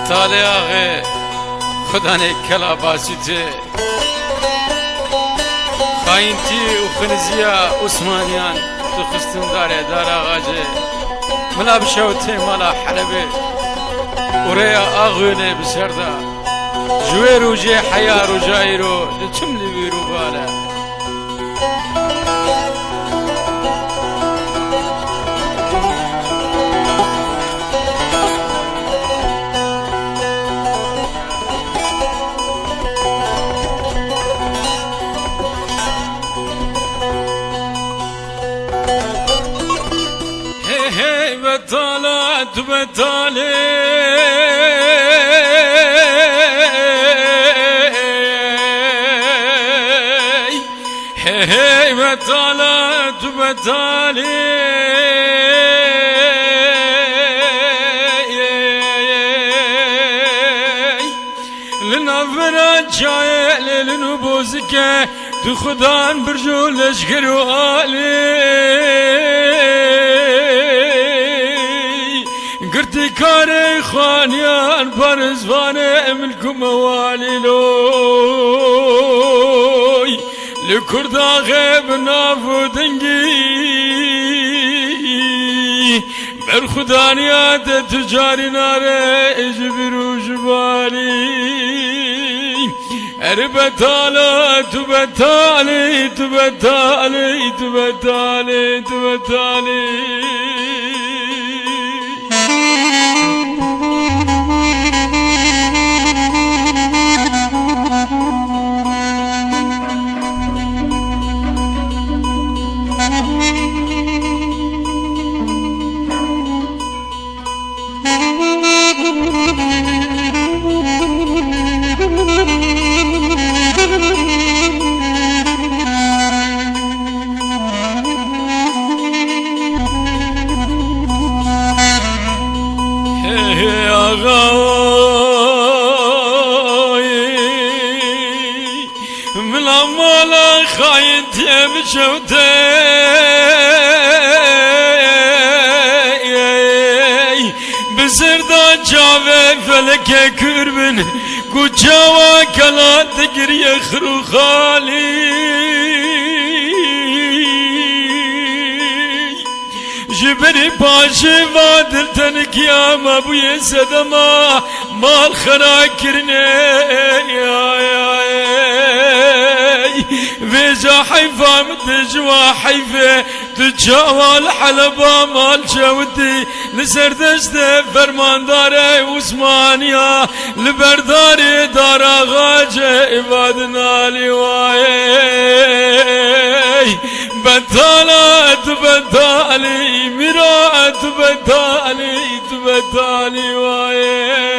بتاله آغه خدا نه کلا باسیته خاینتی و خنزیا عثمانیان تو خستن داره دار آغاجه ملا بشوته مالا حلبه وریا آغونه بسرده جوی روجه حیا روجایی رو لتم لیویرو بالا بتالت بتالی هی بتالت بتالی لنفرا جای لنبوزك تو خدان برجو لشکر و آلی گرتی کار خانیان پرزوانه ملک موالي لوی لکردا غیب نافو دنگی بر خدانیات تجاری ناره اجبرو جبالی اربتالا تبتالي تبتالي تبتالي تبتالي ملا خاينت بشوتي بسردا جاوه فلك كربن كجاوا كلا تقري خرو خالي جبري باشي وادل تنكيا ما بوي سدما مال خراكرني فيجا حيفا متجوا حيفا تجاوى الحلبة مال جودي لسردشت فرمان داري عثمانيا لبرداري دارا غاجة عبادنا لواي بتالات بتالي مراعت بتالي تبتالي واي